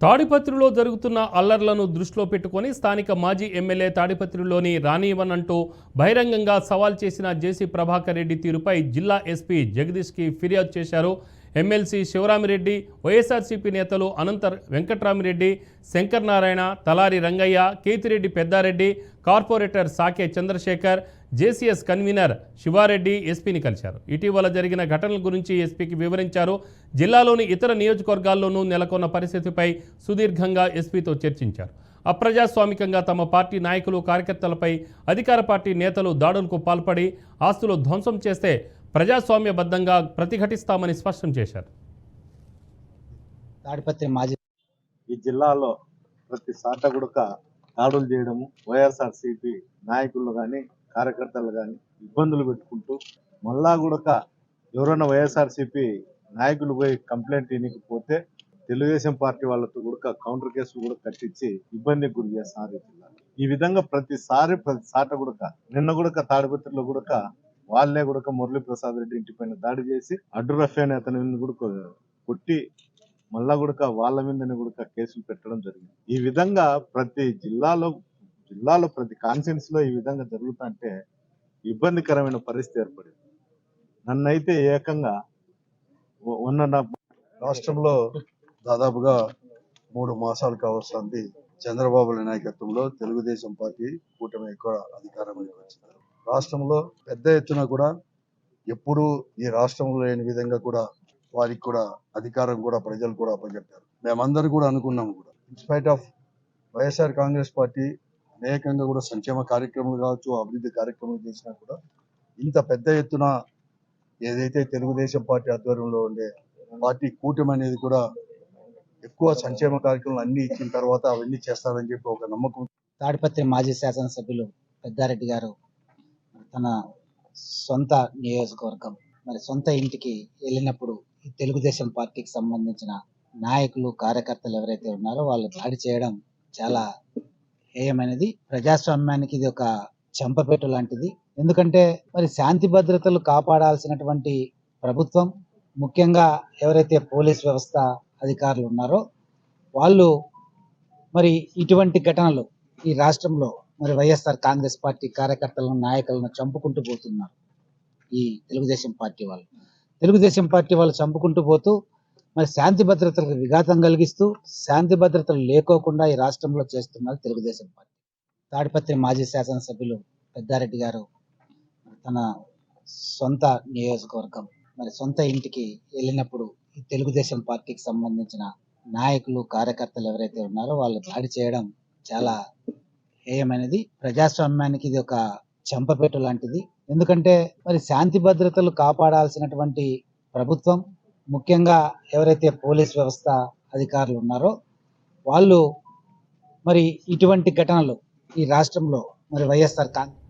తాడిపత్రిలో జరుగుతున్న అల్లర్లను దృష్టిలో పెట్టుకొని స్థానిక మాజీ ఎమ్మెల్యే తాడిపత్రిలోని రానివ్వన్ అంటూ బహిరంగంగా సవాల్ చేసిన జేసీ ప్రభాకర్ రెడ్డి తీరుపై జిల్లా ఎస్పీ జగదీష్కి ఫిర్యాదు చేశారు. ఎమ్మెల్సీ శివరామిరెడ్డి, వైఎస్ఆర్సీపీ నేతలు అనంత వెంకట్రామిరెడ్డి, శంకర్ నారాయణ, తలారి రంగయ్య, కేతిరెడ్డి పెద్దారెడ్డి, కార్పొరేటర్ సాకే చంద్రశేఖర్, జేసీఎస్ కన్వీనర్ శివారెడ్డి ఎస్పీని కలిశారు. ఇటీవల జరిగిన ఘటనల గురించి ఎస్పీకి వివరించారు. జిల్లాలోని ఇతర నియోజకవర్గాల్లోనూ నెలకొన్న పరిస్థితిపై సుదీర్ఘంగా ఎస్పీతో చర్చించారు. అప్రజాస్వామికంగా తమ పార్టీ నాయకులు, కార్యకర్తలపై అధికార పార్టీ నేతలు దాడులకు పాల్పడి ఆస్తులు ధ్వంసం చేస్తే ప్రజాస్వామ్యబద్ధంగా ప్రతిఘటిస్తామని స్పష్టం చేశారు. తాడిపత్రి మాజీ ఈ జిల్లాలో ప్రతి సాట గుడక దాడులు చేయడము, వైఎస్ఆర్సీపీ నాయకులు కానీ కార్యకర్తలు కానీ ఇబ్బందులు పెట్టుకుంటూ మళ్ళా గుడక ఎవరైనా వైఎస్ఆర్సీపీ నాయకులు పోయి కంప్లైంట్ ఇవ్వకపోతే తెలుగుదేశం పార్టీ వాళ్ళతో కూడా కౌంటర్ కేసులు కూడా కట్టించి ఇబ్బందికి గురి చేస్తున్నారు. ఈ విధంగా ప్రతి సాట గుడక నిన్న గుడక తాడిపత్రిలో గుడక వాళ్ళే గుడక మురళీప్రసాద్ రెడ్డి ఇంటి పైన దాడి చేసి అడ్డు రఫీ అనే అతని కూడా కొట్టి మళ్ళా గుడక వాళ్ళ మీదనే గుడక కేసులు పెట్టడం జరిగింది. ఈ విధంగా ప్రతి జిల్లాలో ప్రతి కాన్స్టిట్యున్సీ లో ఈ విధంగా జరుగుతుంటే ఇబ్బందికరమైన పరిస్థితి ఏర్పడింది. నన్నైతే ఏకంగా ఉన్న రాష్ట్రంలో దాదాపుగా 3 మాసాలు కావస్తుంది చంద్రబాబు నాయకత్వంలో తెలుగుదేశం పార్టీ కూటమి కూడా అధికారంలోకి వచ్చింది. రాష్ట్రంలో పెద్ద ఎత్తున కూడా ఎప్పుడూ ఈ రాష్ట్రంలో లేని విధంగా కూడా వారికి కూడా అధికారం కూడా ప్రజలు కూడా అప్పచెప్పారు. మేమందరూ కూడా అనుకున్నాము కూడా ఇన్స్పైట్ ఆఫ్ వైఎస్ఆర్ కాంగ్రెస్ పార్టీ అనేకంగా కూడా సంక్షేమ కార్యక్రమాలు కావచ్చు, అభివృద్ధి కార్యక్రమాలు చేసినా కూడా ఇంత పెద్ద ఎత్తున ఏదైతే తెలుగుదేశం పార్టీ ఆధ్వర్యంలో ఉండే పార్టీ కూటమి అనేది కూడా ఎక్కువ సంక్షేమ కార్యక్రమాలు అన్ని ఇచ్చిన తర్వాత అవన్నీ చేస్తారని చెప్పి ఒక నమ్మకం. తాడిపత్రి మాజీ శాసనసభ్యులు పెద్దారెడ్డి గారు తన సొంత నియోజకవర్గం సొంత ఇంటికి వెళ్ళినప్పుడు ఈ తెలుగుదేశం పార్టీకి సంబంధించిన నాయకులు, కార్యకర్తలు ఎవరైతే ఉన్నారో వాళ్ళు దాడి చేయడం చాలా హేయమైనది. ప్రజాస్వామ్యానికి ఇది ఒక చెంపపెట్టు లాంటిది. ఎందుకంటే శాంతి భద్రతలు కాపాడాల్సినటువంటి ప్రభుత్వం, ముఖ్యంగా ఎవరైతే పోలీస్ వ్యవస్థ అధికారులు ఉన్నారో వాళ్ళు ఇటువంటి ఘటనలు ఈ రాష్ట్రంలో వైఎస్ఆర్ కాంగ్రెస్ పార్టీ కార్యకర్తలను, నాయకులను చంపుకుంటూ పోతున్నారు. ఈ తెలుగుదేశం పార్టీ వాళ్ళు చంపుకుంటూ పోతూ శాంతి భద్రతలకు విఘాతం కలిగిస్తూ శాంతి భద్రతలు లేకోకుండా ఈ రాష్ట్రంలో చేస్తున్నారు తెలుగుదేశం పార్టీ. తాడిపత్రి మాజీ శాసనసభ్యులు పెద్దారెడ్డి గారు తన సొంత నియోజకవర్గం సొంత ఇంటికి వెళ్ళినప్పుడు ఈ తెలుగుదేశం పార్టీకి సంబంధించిన నాయకులు, కార్యకర్తలు ఎవరైతే ఉన్నారో వాళ్ళు దాడి చేయడం చాలా హేయమైనది. ప్రజాస్వామ్యానికి ఇది ఒక చెంపపెట్టు లాంటిది. ఎందుకంటే శాంతి భద్రతలు కాపాడాల్సినటువంటి ప్రభుత్వం, ముఖ్యంగా ఎవరైతే పోలీస్ వ్యవస్థ అధికారులు ఉన్నారో వాళ్ళు ఇటువంటి ఘటనలు ఈ రాష్ట్రంలో వైఎస్ఆర్ కాంగ్రెస్